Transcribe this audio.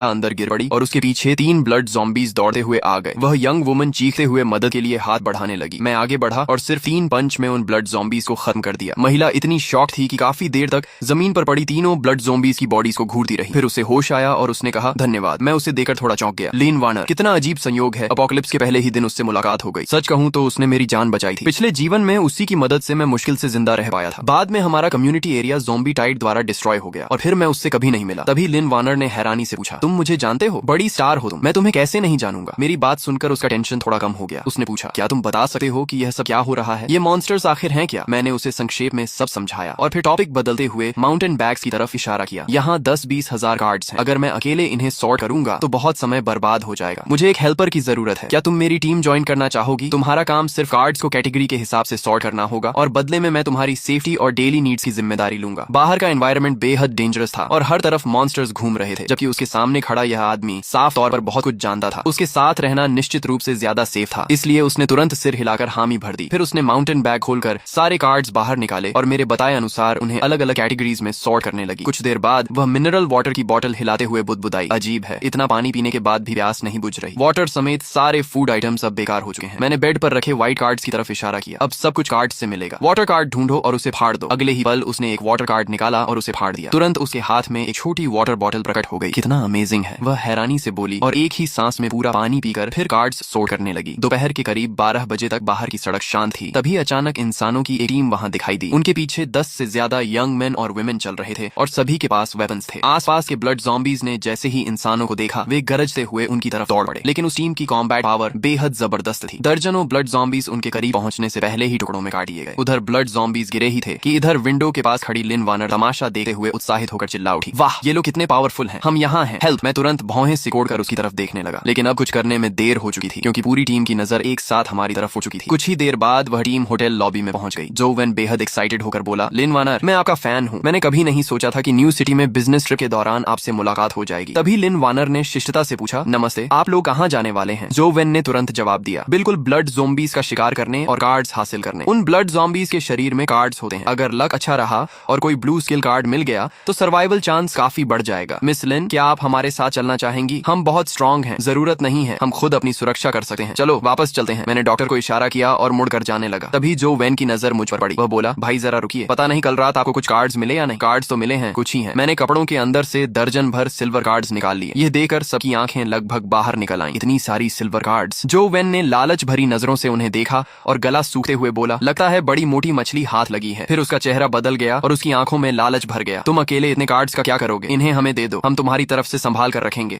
अंदर गिर पड़ी और उसके पीछे 3 ब्लड ज़ॉम्बीज दौड़ते हुए आ गए। वह यंग वुमन चीखते हुए मदद के लिए हाथ बढ़ाने लगी। मैं आगे बढ़ा और सिर्फ 3 पंच में उन ब्लड ज़ॉम्बीज को खत्म कर दिया। महिला इतनी शॉक थी कि काफी देर तक जमीन पर पड़ी तीनों ब्लड ज़ॉम्बीज की बॉडीज को घूरती रही। फिर उसे होश आया और उसने कहा धन्यवाद। मैं उसे देखकर थोड़ा चौंक गया। लिन वार्नर, कितना अजीब संयोग है, अपोकलिप्स के पहले ही दिन उससे मुलाकात हो गई। सच कहूं तो उसने मेरी जान बचाई थी। पिछले जीवन में उसी की मदद से मैं मुश्किल से जिंदा रह पाया था। बाद में हमारा कम्युनिटी एरिया ज़ॉम्बी टाइड द्वारा डिस्ट्रॉय हो गया और फिर मैं उससे कभी नहीं मिला। तभी लिन वार्नर ने हैरानी से पूछा, तुम मुझे जानते हो? बड़ी स्टार हो तुम, मैं तुम्हें कैसे नहीं जानूंगा। मेरी बात सुनकर उसका टेंशन थोड़ा कम हो गया। उसने पूछा, क्या तुम बता सकते हो कि यह सब क्या हो रहा है? ये मॉन्स्टर्स आखिर हैं क्या? मैंने उसे संक्षेप में सब समझाया और फिर टॉपिक बदलते हुए माउंटेन बैग्स की तरफ इशारा किया। यहाँ 10-20 हजार कार्ड्स हैं। अगर मैं अकेले इन्हें सॉर्ट करूंगा तो बहुत समय बर्बाद हो जाएगा। मुझे एक हेल्पर की जरूरत है। क्या तुम मेरी टीम ज्वाइन करना चाहोगी? तुम्हारा काम सिर्फ कार्ड्स को कैटेगरी के हिसाब से सॉर्ट करना होगा और बदले में मैं तुम्हारी सेफ्टी और डेली नीड्स की जिम्मेदारी लूंगा। बाहर का एनवायरनमेंट बेहद डेंजरस था और हर तरफ मॉन्स्टर्स घूम रहे थे, जबकि उसके सामने खड़ा यह आदमी साफ तौर पर बहुत कुछ जानता था। उसके साथ रहना निश्चित रूप से ज्यादा सेफ था, इसलिए उसने तुरंत सिर हिलाकर हामी भर दी। फिर उसने माउंटेन बैग खोलकर सारे कार्ड्स बाहर निकाले और मेरे बताए अनुसार उन्हें अलग अलग कैटेगरीज में सॉर्ट करने लगी। कुछ देर बाद वह मिनरल वाटर की बोतल हिलाते हुए बुदबुदाई, अजीब है, इतना पानी पीने के बाद भी प्यास नहीं बुझ रही। वाटर समेत सारे फूड आइटम्स अब बेकार हो चुके हैं। मैंने बेड पर रखे व्हाइट कार्ड्स की तरफ इशारा किया। अब सब कुछ कार्ड से मिलेगा। वाटर कार्ड ढूंढो और उसे फाड़ दो। अगले ही पल उसने एक वाटर कार्ड निकाला और उसे फाड़ दिया। तुरंत उसके हाथ में एक छोटी वाटर बॉटल प्रकट हो गई। कितना अमेजिंग है, वह हैरानी से बोली और एक ही सांस में पूरा पानी पीकर फिर कार्ड्स सॉर्ट करने लगी। दोपहर के करीब 12 बजे तक बाहर की सड़क शांत थी। तभी अचानक इंसानों की एक टीम वहां दिखाई दी। उनके पीछे 10 से ज्यादा यंग मेन और वुमेन चल रहे थे और सभी के पास वेपन्स थे। आसपास के ब्लड ज़ॉम्बीज ने जैसे ही इंसानों को देखा वे गरजते हुए उनकी तरफ दौड़ पड़े। लेकिन उस टीम की कॉम्बैट पावर बेहद जबरदस्त थी। दर्जनों ब्लड ज़ॉम्बीज उनके करीब पहुंचने से पहले ही टुकड़ों में काट दिए गए। उधर ब्लड ज़ॉम्बीज गिरे ही थे कि इधर विंडो के पास खड़ी लिन वार्नर तमाशा देखते हुए उत्साहित होकर चिल्ला उठी, वाह ये लोग कितने पावरफुल हैं, हम यहाँ हैं, हेल्प। मैं तुरंत भौहें सिकोड़कर उसकी तरफ देखने लगा, लेकिन अब कुछ करने में देर हो चुकी थी क्योंकि पूरी टीम की नजर एक साथ हमारी तरफ हो चुकी थी। कुछ ही देर बाद वह टीम होटल लॉबी में पहुंच गई। जो वेन बेहद एक्साइटेड होकर बोला, लिन वार्नर मैं आपका फैन हूँ। मैंने कभी नहीं सोचा था कि न्यू सिटी में बिजनेस ट्रिप के दौरान आपसे मुलाकात हो जाएगी। तभी लिन वार्नर ने शिष्टता से पूछा, नमस्ते, आप लोग कहाँ जाने वाले हैं? जो वेन ने तुरंत जवाब दिया, बिल्कुल ब्लड ज़ॉम्बीज का शिकार करने और कार्ड्स हासिल करने। उन ब्लड ज़ॉम्बीज के शरीर में कार्ड्स होते हैं। अगर लक अच्छा रहा और कोई ब्लू स्किल कार्ड मिल गया तो सर्वाइवल चांस काफी बढ़ जाएगा। मिस लिन, क्या आप हमारे साथ चलना चाहेंगी? हम बहुत स्ट्रांग हैं, जरूरत नहीं है, हम खुद अपनी सुरक्षा कर सकते हैं। चलो वापस चलते हैं। मैंने डॉक्टर को इशारा किया और मुड़कर जाने लगा। तभी जो वेन की नजर मुझ पर पड़ी। वह बोला, भाई जरा रुकिए, पता नहीं कल रात आपको कुछ कार्ड्स मिले या नहीं? कार्ड्स तो मिले हैं, कुछ ही हैं। मैंने कपड़ों के अंदर से दर्जन भर सिल्वर कार्ड्स निकाल लिए। यह देखकर सबकी आंखें लगभग बाहर निकल आईं। इतनी सारी सिल्वर कार्ड्स। जो वेन ने लालच भरी नजरों से उन्हें देखा और गला सूखते हुए बोला, लगता है बड़ी मोटी मछली हाथ लगी है। फिर उसका चेहरा बदल गया और उसकी आंखों में लालच भर गया। तुम अकेले इतने कार्ड्स का क्या करोगे? इन्हें हमें दे दो, हम तुम्हारी तरफ से संभाल कर रखेंगे।